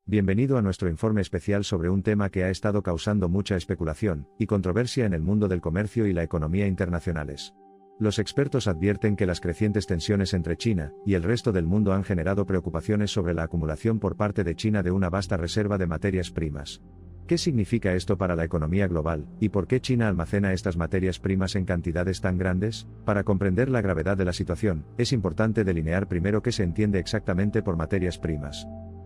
Bienvenido a nuestro informe especial sobre un tema que ha estado causando mucha especulación y controversia en el mundo del comercio y la economía internacionales. Los expertos advierten que las crecientes tensiones entre China y el resto del mundo han generado preocupaciones sobre la acumulación por parte de China de una vasta reserva de materias primas. ¿Qué significa esto para la economía global, y por qué China almacena estas materias primas en cantidades tan grandes? Para comprender la gravedad de la situación, es importante delinear primero qué se entiende exactamente por materias primas.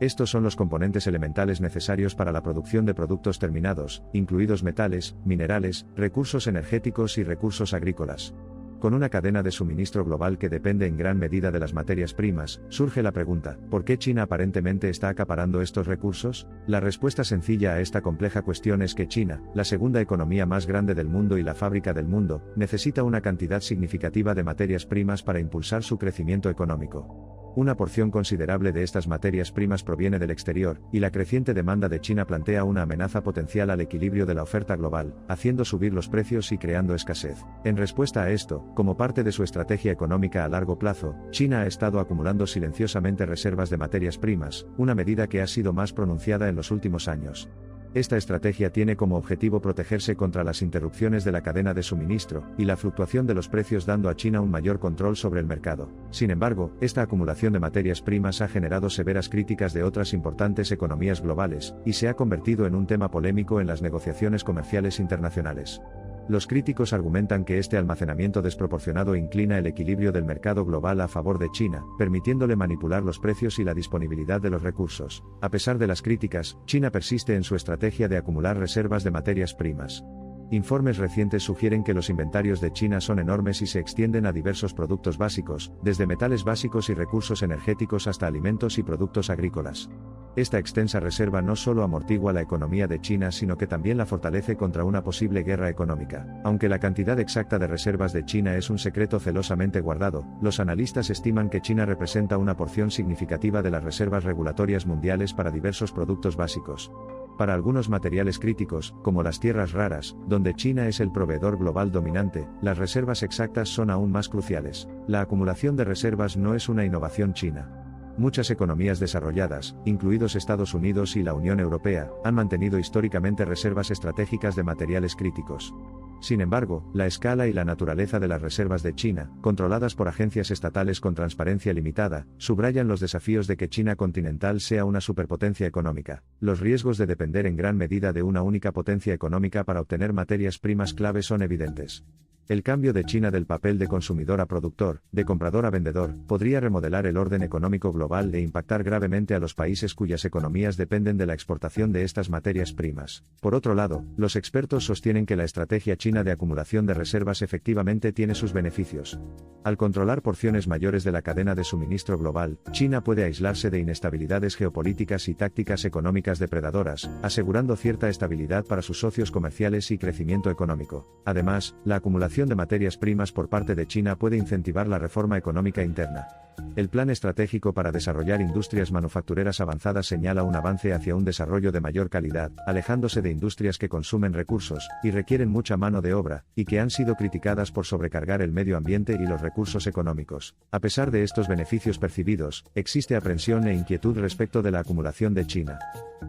Estos son los componentes elementales necesarios para la producción de productos terminados, incluidos metales, minerales, recursos energéticos y recursos agrícolas. Con una cadena de suministro global que depende en gran medida de las materias primas, surge la pregunta, ¿por qué China aparentemente está acaparando estos recursos? La respuesta sencilla a esta compleja cuestión es que China, la segunda economía más grande del mundo y la fábrica del mundo, necesita una cantidad significativa de materias primas para impulsar su crecimiento económico. Una porción considerable de estas materias primas proviene del exterior, y la creciente demanda de China plantea una amenaza potencial al equilibrio de la oferta global, haciendo subir los precios y creando escasez. En respuesta a esto, como parte de su estrategia económica a largo plazo, China ha estado acumulando silenciosamente reservas de materias primas, una medida que ha sido más pronunciada en los últimos años. Esta estrategia tiene como objetivo protegerse contra las interrupciones de la cadena de suministro y la fluctuación de los precios, dando a China un mayor control sobre el mercado. Sin embargo, esta acumulación de materias primas ha generado severas críticas de otras importantes economías globales, y se ha convertido en un tema polémico en las negociaciones comerciales internacionales. Los críticos argumentan que este almacenamiento desproporcionado inclina el equilibrio del mercado global a favor de China, permitiéndole manipular los precios y la disponibilidad de los recursos. A pesar de las críticas, China persiste en su estrategia de acumular reservas de materias primas. Informes recientes sugieren que los inventarios de China son enormes y se extienden a diversos productos básicos, desde metales básicos y recursos energéticos hasta alimentos y productos agrícolas. Esta extensa reserva no solo amortigua la economía de China, sino que también la fortalece contra una posible guerra económica. Aunque la cantidad exacta de reservas de China es un secreto celosamente guardado, los analistas estiman que China representa una porción significativa de las reservas regulatorias mundiales para diversos productos básicos. Para algunos materiales críticos, como las tierras raras, donde China es el proveedor global dominante, las reservas exactas son aún más cruciales. La acumulación de reservas no es una innovación china. Muchas economías desarrolladas, incluidos Estados Unidos y la Unión Europea, han mantenido históricamente reservas estratégicas de materiales críticos. Sin embargo, la escala y la naturaleza de las reservas de China, controladas por agencias estatales con transparencia limitada, subrayan los desafíos de que China continental sea una superpotencia económica. Los riesgos de depender en gran medida de una única potencia económica para obtener materias primas clave son evidentes. El cambio de China del papel de consumidor a productor, de comprador a vendedor, podría remodelar el orden económico global e impactar gravemente a los países cuyas economías dependen de la exportación de estas materias primas. Por otro lado, los expertos sostienen que la estrategia china de acumulación de reservas efectivamente tiene sus beneficios. Al controlar porciones mayores de la cadena de suministro global, China puede aislarse de inestabilidades geopolíticas y tácticas económicas depredadoras, asegurando cierta estabilidad para sus socios comerciales y crecimiento económico. Además, la acumulación de materias primas por parte de China puede incentivar la reforma económica interna. El Plan Estratégico para Desarrollar Industrias Manufactureras Avanzadas señala un avance hacia un desarrollo de mayor calidad, alejándose de industrias que consumen recursos y requieren mucha mano de obra, y que han sido criticadas por sobrecargar el medio ambiente y los recursos económicos. A pesar de estos beneficios percibidos, existe aprensión e inquietud respecto de la acumulación de China.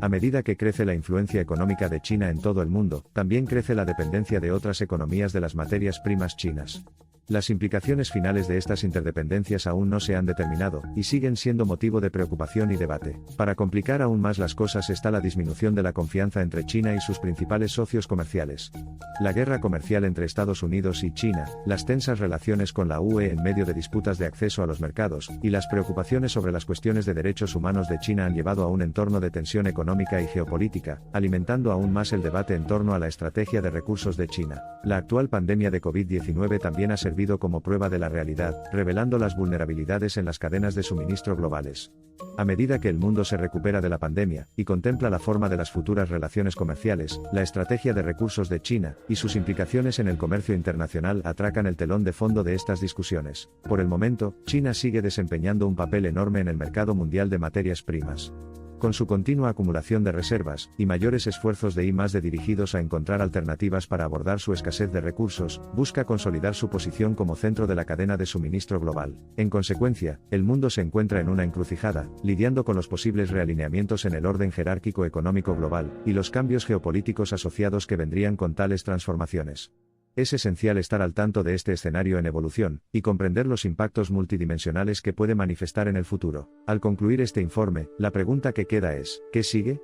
A medida que crece la influencia económica de China en todo el mundo, también crece la dependencia de otras economías de las materias primas chinas. Las implicaciones finales de estas interdependencias aún no se han determinado, y siguen siendo motivo de preocupación y debate. Para complicar aún más las cosas está la disminución de la confianza entre China y sus principales socios comerciales. La guerra comercial entre Estados Unidos y China, las tensas relaciones con la UE en medio de disputas de acceso a los mercados, y las preocupaciones sobre las cuestiones de derechos humanos de China han llevado a un entorno de tensión económica y geopolítica, alimentando aún más el debate en torno a la estrategia de recursos de China. La actual pandemia de COVID-19 también ha servido como prueba de la realidad, revelando las vulnerabilidades en las cadenas de suministro globales. A medida que el mundo se recupera de la pandemia, y contempla la forma de las futuras relaciones comerciales, la estrategia de recursos de China, y sus implicaciones en el comercio internacional atracan el telón de fondo de estas discusiones. Por el momento, China sigue desempeñando un papel enorme en el mercado mundial de materias primas. Con su continua acumulación de reservas, y mayores esfuerzos de I+D dirigidos a encontrar alternativas para abordar su escasez de recursos, busca consolidar su posición como centro de la cadena de suministro global. En consecuencia, el mundo se encuentra en una encrucijada, lidiando con los posibles realineamientos en el orden jerárquico económico global, y los cambios geopolíticos asociados que vendrían con tales transformaciones. Es esencial estar al tanto de este escenario en evolución, y comprender los impactos multidimensionales que puede manifestar en el futuro. Al concluir este informe, la pregunta que queda es, ¿qué sigue?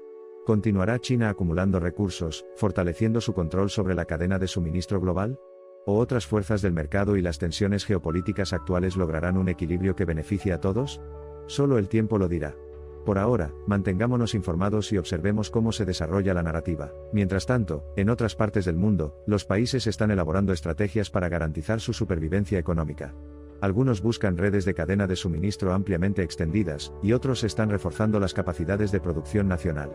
¿Continuará China acumulando recursos, fortaleciendo su control sobre la cadena de suministro global? ¿O otras fuerzas del mercado y las tensiones geopolíticas actuales lograrán un equilibrio que beneficie a todos? Solo el tiempo lo dirá. Por ahora, mantengámonos informados y observemos cómo se desarrolla la narrativa. Mientras tanto, en otras partes del mundo, los países están elaborando estrategias para garantizar su supervivencia económica. Algunos buscan redes de cadena de suministro ampliamente extendidas, y otros están reforzando las capacidades de producción nacional.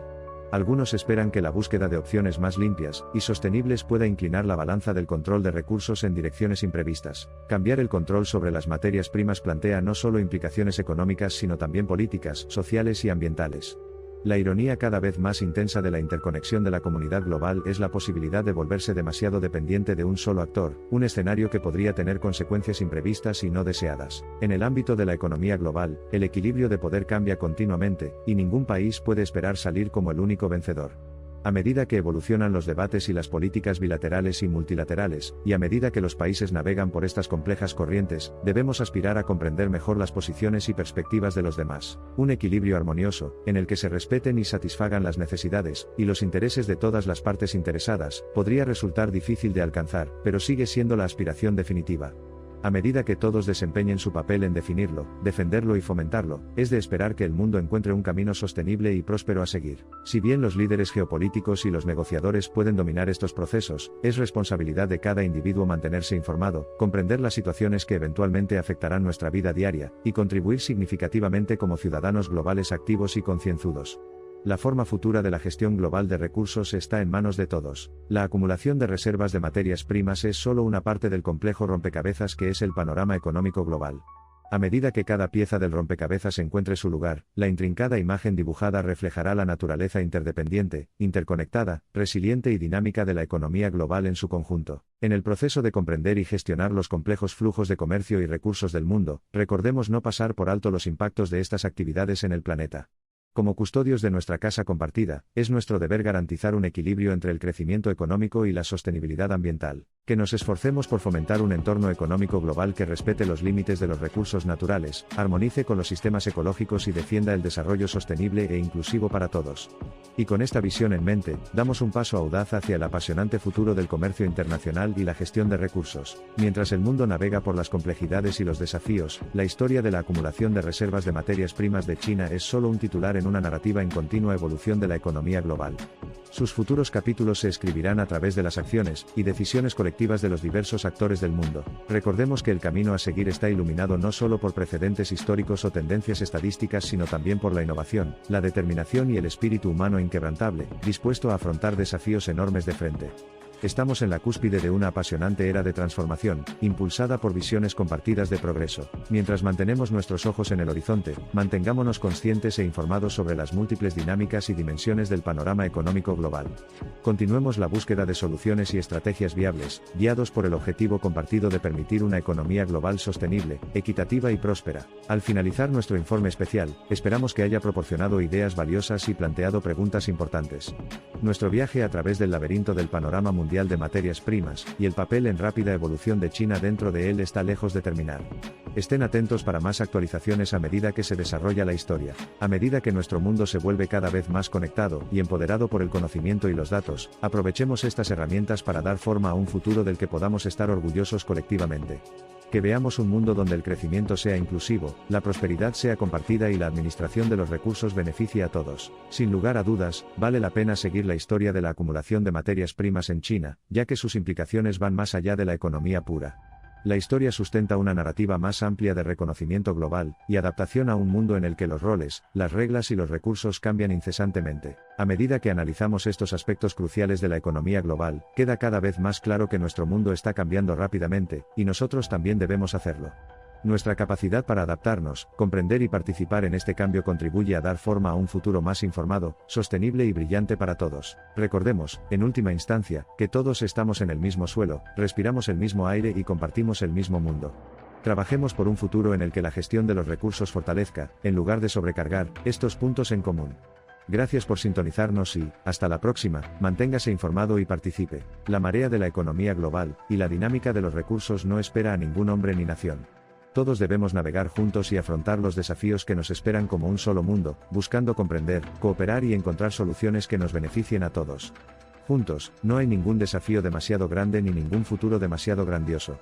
Algunos esperan que la búsqueda de opciones más limpias y sostenibles pueda inclinar la balanza del control de recursos en direcciones imprevistas. Cambiar el control sobre las materias primas plantea no solo implicaciones económicas sino también políticas, sociales y ambientales. La ironía cada vez más intensa de la interconexión de la comunidad global es la posibilidad de volverse demasiado dependiente de un solo actor, un escenario que podría tener consecuencias imprevistas y no deseadas. En el ámbito de la economía global, el equilibrio de poder cambia continuamente, y ningún país puede esperar salir como el único vencedor. A medida que evolucionan los debates y las políticas bilaterales y multilaterales, y a medida que los países navegan por estas complejas corrientes, debemos aspirar a comprender mejor las posiciones y perspectivas de los demás. Un equilibrio armonioso, en el que se respeten y satisfagan las necesidades, y los intereses de todas las partes interesadas, podría resultar difícil de alcanzar, pero sigue siendo la aspiración definitiva. A medida que todos desempeñen su papel en definirlo, defenderlo y fomentarlo, es de esperar que el mundo encuentre un camino sostenible y próspero a seguir. Si bien los líderes geopolíticos y los negociadores pueden dominar estos procesos, es responsabilidad de cada individuo mantenerse informado, comprender las situaciones que eventualmente afectarán nuestra vida diaria, y contribuir significativamente como ciudadanos globales activos y concienzudos. La forma futura de la gestión global de recursos está en manos de todos. La acumulación de reservas de materias primas es solo una parte del complejo rompecabezas que es el panorama económico global. A medida que cada pieza del rompecabezas encuentre su lugar, la intrincada imagen dibujada reflejará la naturaleza interdependiente, interconectada, resiliente y dinámica de la economía global en su conjunto. En el proceso de comprender y gestionar los complejos flujos de comercio y recursos del mundo, recordemos no pasar por alto los impactos de estas actividades en el planeta. Como custodios de nuestra casa compartida, es nuestro deber garantizar un equilibrio entre el crecimiento económico y la sostenibilidad ambiental. Que nos esforcemos por fomentar un entorno económico global que respete los límites de los recursos naturales, armonice con los sistemas ecológicos y defienda el desarrollo sostenible e inclusivo para todos. Y con esta visión en mente, damos un paso audaz hacia el apasionante futuro del comercio internacional y la gestión de recursos. Mientras el mundo navega por las complejidades y los desafíos, la historia de la acumulación de reservas de materias primas de China es solo un titular en una narrativa en continua evolución de la economía global. Sus futuros capítulos se escribirán a través de las acciones y decisiones colectivas de los diversos actores del mundo. Recordemos que el camino a seguir está iluminado no solo por precedentes históricos o tendencias estadísticas sino también por la innovación, la determinación y el espíritu humano inquebrantable, dispuesto a afrontar desafíos enormes de frente. Estamos en la cúspide de una apasionante era de transformación, impulsada por visiones compartidas de progreso. Mientras mantenemos nuestros ojos en el horizonte, mantengámonos conscientes e informados sobre las múltiples dinámicas y dimensiones del panorama económico global. Continuemos la búsqueda de soluciones y estrategias viables, guiados por el objetivo compartido de permitir una economía global sostenible, equitativa y próspera. Al finalizar nuestro informe especial, esperamos que haya proporcionado ideas valiosas y planteado preguntas importantes. Nuestro viaje a través del laberinto del panorama mundial de materias primas, y el papel en rápida evolución de China dentro de él está lejos de terminar. Estén atentos para más actualizaciones a medida que se desarrolla la historia. A medida que nuestro mundo se vuelve cada vez más conectado y empoderado por el conocimiento y los datos, aprovechemos estas herramientas para dar forma a un futuro del que podamos estar orgullosos colectivamente. Que veamos un mundo donde el crecimiento sea inclusivo, la prosperidad sea compartida y la administración de los recursos beneficie a todos. Sin lugar a dudas, vale la pena seguir la historia de la acumulación de materias primas en China, ya que sus implicaciones van más allá de la economía pura. La historia sustenta una narrativa más amplia de reconocimiento global y adaptación a un mundo en el que los roles, las reglas y los recursos cambian incesantemente. A medida que analizamos estos aspectos cruciales de la economía global, queda cada vez más claro que nuestro mundo está cambiando rápidamente, y nosotros también debemos hacerlo. Nuestra capacidad para adaptarnos, comprender y participar en este cambio contribuye a dar forma a un futuro más informado, sostenible y brillante para todos. Recordemos, en última instancia, que todos estamos en el mismo suelo, respiramos el mismo aire y compartimos el mismo mundo. Trabajemos por un futuro en el que la gestión de los recursos fortalezca, en lugar de sobrecargar, estos puntos en común. Gracias por sintonizarnos y, hasta la próxima, manténgase informado y participe. La marea de la economía global, y la dinámica de los recursos no espera a ningún hombre ni nación. Todos debemos navegar juntos y afrontar los desafíos que nos esperan como un solo mundo, buscando comprender, cooperar y encontrar soluciones que nos beneficien a todos. Juntos, no hay ningún desafío demasiado grande ni ningún futuro demasiado grandioso.